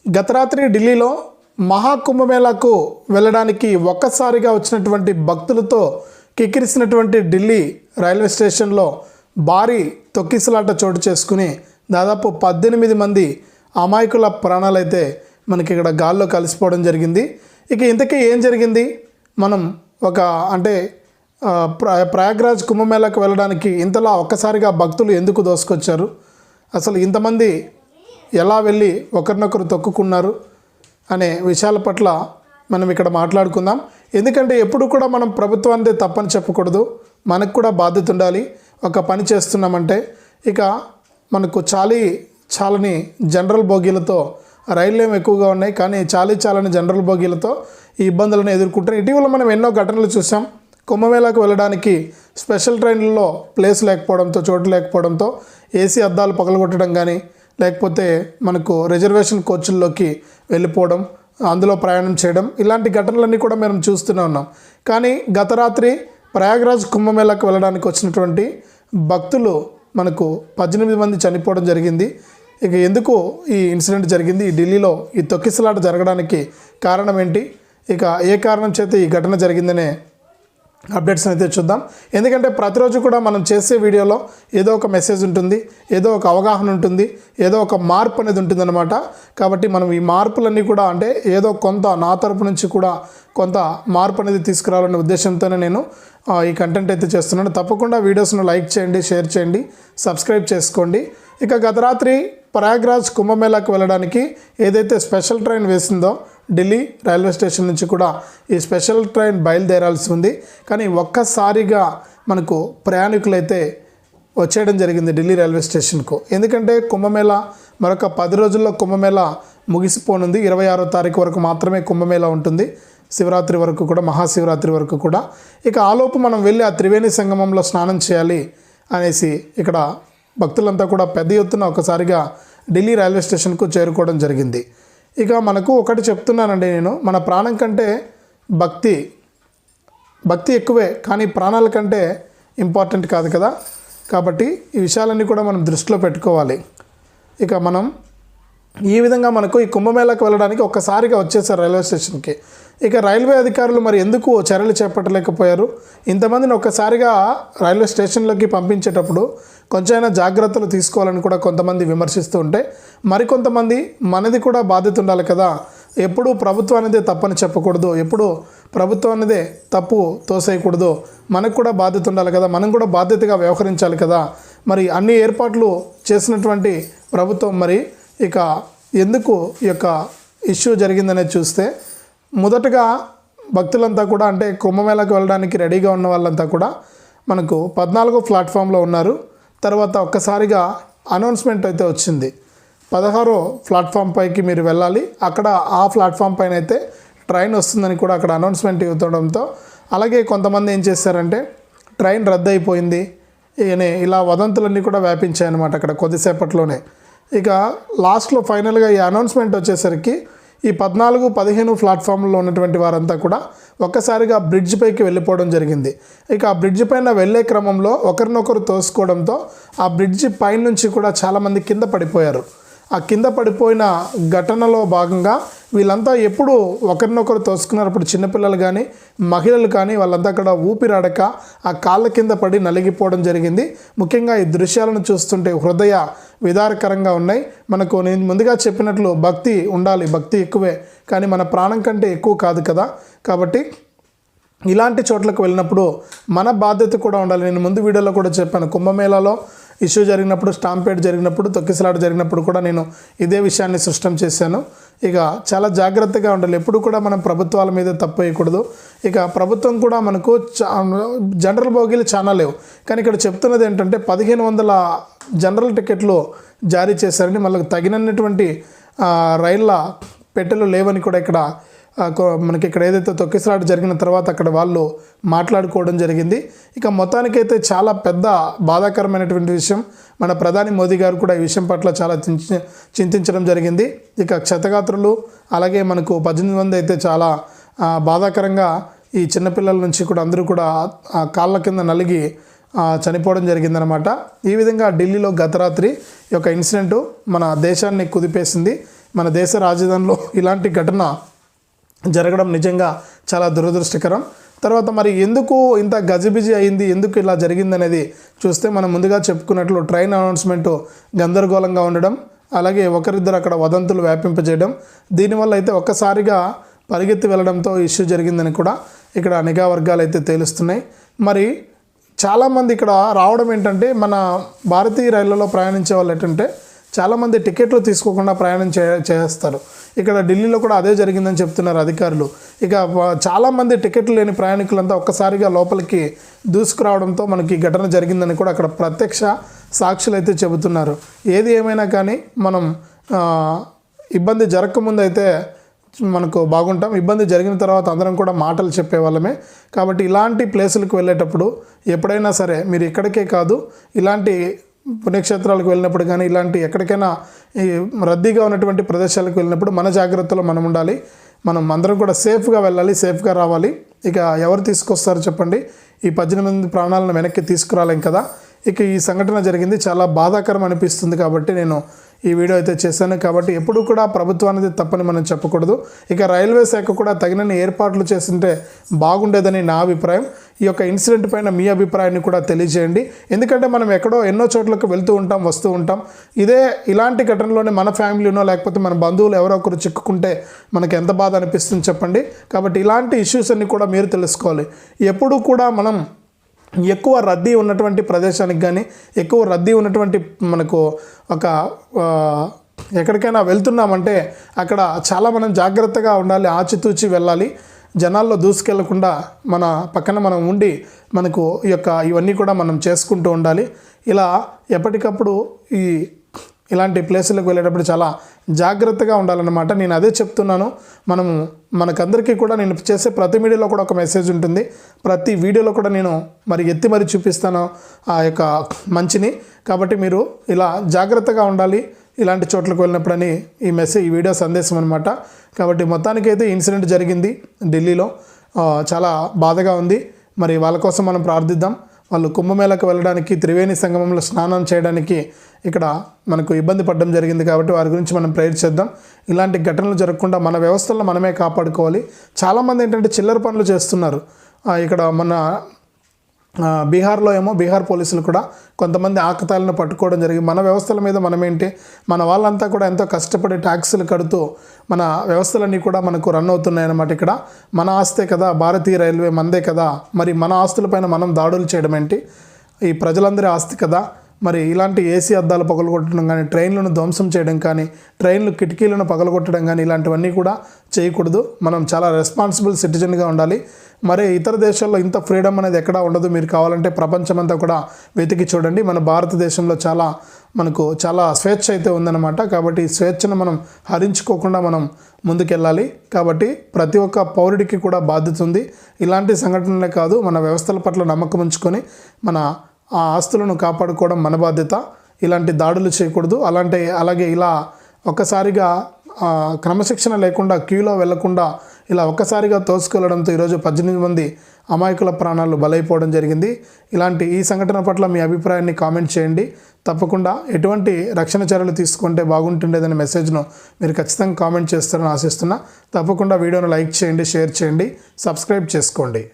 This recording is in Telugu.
గత రాత్రి ఢిల్లీలో మహాకుంభమేళాకు వెళ్ళడానికి ఒక్కసారిగా వచ్చినటువంటి భక్తులతో కిక్కిరిసినటువంటి ఢిల్లీ రైల్వే స్టేషన్లో భారీ తొక్కిసలాట చోటు చేసుకుని దాదాపు 18 మంది అమాయకుల ప్రాణాలైతే మనకి ఇక్కడ గాల్లో కలిసిపోవడం జరిగింది. ఇక ఇంతకీ ఏం జరిగింది, మనం ప్రయాగ్రాజ్ కుంభమేళాకు వెళ్ళడానికి ఇంతలా ఒక్కసారిగా భక్తులు ఎందుకు దోసుకొచ్చారు, అసలు ఇంతమంది ఎలా వెళ్ళి ఒకరినొకరు తొక్కుకున్నారు అనే విషయాల పట్ల మనం ఇక్కడ మాట్లాడుకుందాం. ఎందుకంటే ఎప్పుడు కూడా మనం ప్రభుత్వాన్ని తప్పని చెప్పకూడదు, మనకు కూడా బాధ్యత ఉండాలి. ఒక పని చేస్తున్నామంటే ఇక మనకు చాలని జనరల్ బోగీలతో రైళ్ళు ఏమి ఎక్కువగా ఉన్నాయి, కానీ చాలని జనరల్ బోగీలతో ఈ ఇబ్బందులను ఎదుర్కొంటారు. ఇటీవల మనం ఎన్నో ఘటనలు చూసాం. కుంభమేళాకు వెళ్ళడానికి స్పెషల్ ట్రైన్లలో ప్లేస్ లేకపోవడంతో, చోటు లేకపోవడంతో ఏసీ అద్దాలు పగలగొట్టడం కానీ, లేకపోతే మనకు రిజర్వేషన్ కోచ్ల్లోకి వెళ్ళిపోవడం, అందులో ప్రయాణం చేయడం, ఇలాంటి ఘటనలన్నీ కూడా మనం చూస్తూనే ఉన్నాం. కానీ గత రాత్రి ప్రయాగ్రాజ్ కుంభమేళాకు వెళ్ళడానికి వచ్చినటువంటి భక్తులు మనకు 18 మంది చనిపోవడం జరిగింది. ఇక ఎందుకు ఈ ఇన్సిడెంట్ జరిగింది, ఈ ఢిల్లీలో ఈ తొక్కిసలాట జరగడానికి కారణం ఏంటి, ఇక ఏ కారణం చేత ఈ ఘటన జరిగిందనే అప్డేట్స్ అయితే చూద్దాం. ఎందుకంటే ప్రతిరోజు కూడా మనం చేసే వీడియోలో ఏదో ఒక మెసేజ్ ఉంటుంది, ఏదో ఒక అవగాహన ఉంటుంది, ఏదో ఒక మార్పు అనేది ఉంటుందన్నమాట. కాబట్టి మనం ఈ మార్పులన్నీ కూడా ఏదో కొంత నా తరపు నుంచి కూడా కొంత మార్పు అనేది తీసుకురావాలనే ఉద్దేశంతోనే నేను ఈ కంటెంట్ అయితే చేస్తున్నాను. తప్పకుండా వీడియోస్ను లైక్ చేయండి, షేర్ చేయండి, సబ్స్క్రైబ్ చేసుకోండి. ఇక గత రాత్రి ప్రయాగ్రాజ్ కుంభమేళాకు వెళ్ళడానికి ఏదైతే స్పెషల్ ట్రైన్ వేసిందో ఢిల్లీ రైల్వే స్టేషన్ నుంచి కూడా ఈ స్పెషల్ ట్రైన్ బయలుదేరాల్సి ఉంది. కానీ ఒక్కసారిగా మనకు ప్రయాణికులైతే వచ్చేయడం జరిగింది ఢిల్లీ రైల్వే స్టేషన్కు. ఎందుకంటే కుంభమేళా మరొక 10 రోజుల్లో కుంభమేళా ముగిసిపోనుంది. 26వ తారీఖు వరకు మాత్రమే కుంభమేళా ఉంటుంది, శివరాత్రి వరకు కూడా, మహాశివరాత్రి వరకు కూడా. ఇక ఆలోపు మనం వెళ్ళి ఆ త్రివేణి సంగమంలో స్నానం చేయాలి అనేసి ఇక్కడ భక్తులంతా కూడా పెద్ద ఎత్తున ఒకసారిగా ఢిల్లీ రైల్వే స్టేషన్కు చేరుకోవడం జరిగింది. ఇక మనకు ఒకటి చెప్తున్నానండి, నేను మన ప్రాణం కంటే భక్తి ఎక్కువే, కానీ ప్రాణాల కంటే ఇంపార్టెంట్ కాదు కదా. కాబట్టి ఈ విషయాలన్నీ కూడా మనం దృష్టిలో పెట్టుకోవాలి. ఇక మనం ఈ విధంగా మనకు ఈ కుంభమేళాకు వెళ్ళడానికి ఒక్కసారిగా వచ్చేసారు రైల్వే స్టేషన్కి. ఇక రైల్వే అధికారులు మరి ఎందుకు చర్యలు చేపట్టలేకపోయారు, ఇంతమందిని ఒక్కసారిగా రైల్వే స్టేషన్లోకి పంపించేటప్పుడు కొంచెమైనా జాగ్రత్తలు తీసుకోవాలని కూడా కొంతమంది విమర్శిస్తూ ఉంటే, మరికొంతమంది మనది కూడా బాధ్యత ఉండాలి కదా. ఎప్పుడూ ప్రభుత్వం అనేదే తప్పని చెప్పకూడదు, ఎప్పుడు ప్రభుత్వం అనేదే తప్పు తోసేయకూడదు, మనకు కూడా బాధ్యత ఉండాలి కదా, మనం కూడా బాధ్యతగా వ్యవహరించాలి కదా. మరి అన్ని ఏర్పాట్లు చేసినటువంటి ప్రభుత్వం మరి ఇక ఎందుకు ఈ యొక్క ఇష్యూ జరిగిందనేది చూస్తే, మొదటగా భక్తులంతా కూడా కుంభమేళాకు వెళ్ళడానికి రెడీగా ఉన్న వాళ్ళంతా కూడా మనకు 14వ ప్లాట్ఫామ్లో ఉన్నారు. తర్వాత ఒక్కసారిగా అనౌన్స్మెంట్ అయితే వచ్చింది, 16వ ప్లాట్ఫామ్ పైకి మీరు వెళ్ళాలి, అక్కడ ఆ ప్లాట్ఫామ్ పైన అయితే ట్రైన్ వస్తుందని కూడా అక్కడ అనౌన్స్మెంట్ ఇవ్వడంతో, అలాగే కొంతమంది ఏం చేశారంటే ట్రైన్ రద్దు అయిపోయింది ఇలా వదంతులన్నీ కూడా వ్యాపించాయన్నమాట అక్కడ కొద్దిసేపట్లోనే. ఇక లాస్ట్లో ఫైనల్గా ఈ అనౌన్స్మెంట్ వచ్చేసరికి ఈ 14, 15 ప్లాట్ఫామ్లో ఉన్నటువంటి వారంతా కూడా ఒక్కసారిగా బ్రిడ్జ్ పైకి వెళ్ళిపోవడం జరిగింది. ఇక ఆ బ్రిడ్జ్ పైన వెళ్ళే క్రమంలో ఒకరినొకరు తోసుకోవడంతో ఆ బ్రిడ్జ్ పైన నుంచి కూడా చాలామంది కింద పడిపోయారు. ఆ కింద పడిపోయిన ఘటనలో భాగంగా వీళ్ళంతా ఎప్పుడు ఒకరినొకరు తోసుకున్నప్పుడు చిన్నపిల్లలు కానీ, మహిళలు కానీ వాళ్ళంతా అక్కడ ఊపిరాడక ఆ కాళ్ళ కింద పడి నలిగిపోవడం జరిగింది. ముఖ్యంగా ఈ దృశ్యాలను చూస్తుంటే హృదయ విదారకరంగా ఉన్నాయి. మనకు నేను ముందుగా చెప్పినట్లు భక్తి ఉండాలి, భక్తి ఎక్కువే, కానీ మన ప్రాణం కంటే ఎక్కువ కాదు కదా. కాబట్టి ఇలాంటి చోట్లకు వెళ్ళినప్పుడు మన బాధ్యత కూడా ఉండాలి. నేను ముందు వీడియోలో కూడా చెప్పాను, కుంభమేళాలో ఇష్యూ జరిగినప్పుడు, స్టాంపేడ్ జరిగినప్పుడు, తొక్కిసలాట జరిగినప్పుడు కూడా నేను ఇదే విషయాన్ని స్పష్టం చేశాను. ఇక చాలా జాగ్రత్తగా ఉండాలి, ఎప్పుడు కూడా మనం ప్రభుత్వాల మీద తప్పు వేయకూడదు. ఇక ప్రభుత్వం కూడా మనకు జనరల్ బోగీలు చాలా లేవు, కానీ ఇక్కడ చెప్తున్నది ఏంటంటే 1500 జనరల్ టికెట్లు జారీ చేశారని, మళ్ళీ తగినటువంటి రైళ్ళ పెట్టెలు లేవని కూడా ఇక్కడ మనకి ఇక్కడ ఏదైతే తొక్కిసలాట జరిగిన తర్వాత అక్కడ వాళ్ళు మాట్లాడుకోవడం జరిగింది. ఇక మొత్తానికైతే చాలా పెద్ద బాధాకరమైనటువంటి విషయం. మన ప్రధాని మోదీ గారు కూడా ఈ విషయం పట్ల చాలా చింతించడం జరిగింది. ఇక క్షతగాత్రులు అలాగే మనకు 18 మంది అయితే చాలా బాధాకరంగా ఈ చిన్నపిల్లల నుంచి కూడా అందరూ కూడా కాళ్ళ కింద నలిగి చనిపోవడం జరిగిందనమాట. ఈ విధంగా ఢిల్లీలో గత రాత్రి ఈ యొక్క ఇన్సిడెంట్ మన దేశాన్ని కుదిపేసింది. మన దేశ రాజధానిలో ఇలాంటి ఘటన జరగడం నిజంగా చాలా దురదృష్టకరం. తర్వాత మరి ఎందుకు ఇంత గజిబిజి అయింది, ఎందుకు ఇలా జరిగిందనేది చూస్తే మనం ముందుగా చెప్పుకున్నట్లు ట్రైన్ అనౌన్స్మెంటు గందరగోళంగా ఉండడం, అలాగే ఒకరిద్దరు అక్కడ వదంతులు వ్యాపింపజేయడం, దీనివల్ల అయితే ఒక్కసారిగా పరిగెత్తి వెళ్ళడంతో ఇష్యూ జరిగిందని కూడా ఇక్కడ నిఘా వర్గాలు అయితే తేలుస్తున్నాయి. మరి చాలామంది ఇక్కడ రావడం ఏంటంటే, మన భారతీయ రైళ్లలో ప్రయాణించే వాళ్ళు ఏంటంటే చాలామంది టికెట్లు తీసుకోకుండా ప్రయాణం చేస్తారు. ఇక్కడ ఢిల్లీలో కూడా అదే జరిగిందని చెప్తున్నారు అధికారులు. ఇక చాలామంది టికెట్లు లేని ప్రయాణికులంతా ఒక్కసారిగా లోపలికి దూసుకురావడంతో మనకి ఘటన జరిగిందని కూడా అక్కడ ప్రత్యక్ష సాక్షులు అయితే చెబుతున్నారు. ఏది ఏమైనా కానీ మనం ఇబ్బంది జరగకముందు అయితే మనకు బాగుంటాం. ఇబ్బంది జరిగిన తర్వాత అందరం కూడా మాటలు చెప్పేవాళ్ళమే. కాబట్టి ఇలాంటి ప్లేసులకు వెళ్ళేటప్పుడు ఎప్పుడైనా సరే మీరు ఇక్కడికే కాదు, ఇలాంటి పుణ్యక్షేత్రాలకు వెళ్ళినప్పుడు కానీ ఇలాంటి ఎక్కడికైనా ఈ రద్దీగా ఉన్నటువంటి ప్రదేశాలకు వెళ్ళినప్పుడు మన జాగ్రత్తలో మనం ఉండాలి. మనం అందరం కూడా సేఫ్గా వెళ్ళాలి, సేఫ్గా రావాలి. ఇక ఎవరు తీసుకొస్తారో చెప్పండి, ఈ 18 మంది ప్రాణాలను వెనక్కి తీసుకురాలేం కదా. ఇక ఈ సంఘటన జరిగింది, చాలా బాధాకరం అనిపిస్తుంది. కాబట్టి నేను ఈ వీడియో అయితే చేశాను. కాబట్టి ఎప్పుడు కూడా ప్రభుత్వానికి తప్పని మనం చెప్పకూడదు. ఇక రైల్వే శాఖ కూడా తగినన్ని ఏర్పాట్లు చేస్తుంటే బాగుండేదని నా అభిప్రాయం. ఈ యొక్క ఇన్సిడెంట్ పైన మీ అభిప్రాయాన్ని కూడా తెలియజేయండి. ఎందుకంటే మనం ఎక్కడో ఎన్నో చోట్లకు వెళ్తూ ఉంటాం, వస్తూ ఉంటాం. ఇలాంటి ఘటనలోనే మన ఫ్యామిలీనో లేకపోతే మన బంధువులు ఎవరో ఒకరు చిక్కుకుంటే మనకి ఎంత బాధ అనిపిస్తుంది చెప్పండి. కాబట్టి ఇలాంటి ఇష్యూస్ అన్ని కూడా మీరు తెలుసుకోవాలి. ఎప్పుడు కూడా మనం ఎక్కువ రద్దీ ఉన్నటువంటి ప్రదేశానికి కానీ, ఎక్కువ రద్దీ ఉన్నటువంటి మనకు ఒక ఎక్కడికైనా వెళ్తున్నామంటే అక్కడ చాలా మనం జాగ్రత్తగా ఉండాలి, ఆచితూచి వెళ్ళాలి. జనాల్లో దూసుకెళ్లకుండా మన పక్కన మనం ఉండి మనకు ఇవన్నీ కూడా మనం చేసుకుంటూ ఉండాలి. ఇలా ఎప్పటికప్పుడు ఇలాంటి ప్లేసులకు వెళ్ళేటప్పుడు చాలా జాగ్రత్తగా ఉండాలన్నమాట. నేను అదే చెప్తున్నాను. మనకందరికీ కూడా నేను చేసే ప్రతి వీడియోలో కూడా ఒక మెసేజ్ ఉంటుంది. ప్రతి వీడియోలో కూడా నేను ఎత్తి మరి చూపిస్తాను ఆ యొక్క మంచిని. కాబట్టి మీరు ఇలా జాగ్రత్తగా ఉండాలి ఇలాంటి చోట్లకు వెళ్ళినప్పుడని ఈ వీడియో సందేశం అనమాట. కాబట్టి మొత్తానికైతే ఇన్సిడెంట్ జరిగింది ఢిల్లీలో, చాలా బాధగా ఉంది. మరి వాళ్ళ కోసం మనం ప్రార్థిద్దాం. వాళ్ళు కుంభమేళకు వెళ్ళడానికి, త్రివేణి సంగమంలో స్నానం చేయడానికి ఇక్కడ మనకు ఇబ్బంది పడడం జరిగింది. కాబట్టి వారి గురించి మనం ప్రేయర్ చేద్దాం. ఇలాంటి ఘటనలు జరగకుండా మన వ్యవస్థలను మనమే కాపాడుకోవాలి. చాలామంది ఏంటంటే చిల్లర పనులు చేస్తున్నారు. ఇక్కడ మన బీహార్లో బీహార్ పోలీసులు కూడా కొంతమంది ఆకతాయిలను పట్టుకోవడం జరిగింది. మన వ్యవస్థల మీద మనమేంటి, మన వాళ్ళంతా కూడా ఎంతో కష్టపడి ట్యాక్సులు కడుతూ మన వ్యవస్థలన్నీ కూడా మనకు రన్ అవుతున్నాయన్నమాట. ఇక్కడ మన ఆస్తే కదా, భారతీయ రైల్వే మందే కదా, మరి మన ఆస్తులపైన మనం దాడులు చేయడం ఏంటి? ఈ ప్రజలందరి ఆస్తి కదా. మరి ఇలాంటి ఏసీ అద్దాలు పగలగొట్టడం కానీ, ట్రైన్లను ధ్వంసం చేయడం కానీ, ట్రైన్లు కిటికీలను పగలగొట్టడం కానీ ఇలాంటివన్నీ కూడా చేయకూడదు. మనం చాలా రెస్పాన్సిబుల్ సిటిజన్గా ఉండాలి. మరి ఇతర దేశాల్లో ఇంత ఫ్రీడమ్ అనేది ఎక్కడా ఉండదు. మీరు కావాలంటే ప్రపంచమంతా కూడా వెతికి చూడండి. మన భారతదేశంలో మనకు చాలా స్వేచ్ఛ అయితే ఉందన్నమాట. కాబట్టి ఈ స్వేచ్ఛను మనం హరించుకోకుండా మనం ముందుకెళ్ళాలి. కాబట్టి ప్రతి ఒక్క పౌరుడికి కూడా బాధ్యత ఉంది. ఇలాంటి సంఘటనలే కాదు, మన వ్యవస్థల పట్ల నమ్మకం ఉంచుకొని మన ఆ ఆస్తులను కాపాడుకోవడం మన బాధ్యత. ఇలాంటి దాడులు చేయకూడదు. అలాగే ఇలా ఒక్కసారిగా క్రమశిక్షణ లేకుండా క్యూలో వెళ్లకుండా ఇలా ఒక్కసారిగా తోసుకెళ్లడంతో ఈరోజు 18 మంది అమాయకుల ప్రాణాలు బలైపోవడం జరిగింది. ఈ సంఘటన పట్ల మీ అభిప్రాయాన్ని కామెంట్ చేయండి. తప్పకుండా ఎటువంటి రక్షణ చర్యలు తీసుకుంటే బాగుంటుండేదనే మెసేజ్ను మీరు ఖచ్చితంగా కామెంట్ చేస్తారని ఆశిస్తున్నా. తప్పకుండా వీడియోను లైక్ చేయండి, షేర్ చేయండి, సబ్స్క్రైబ్ చేసుకోండి.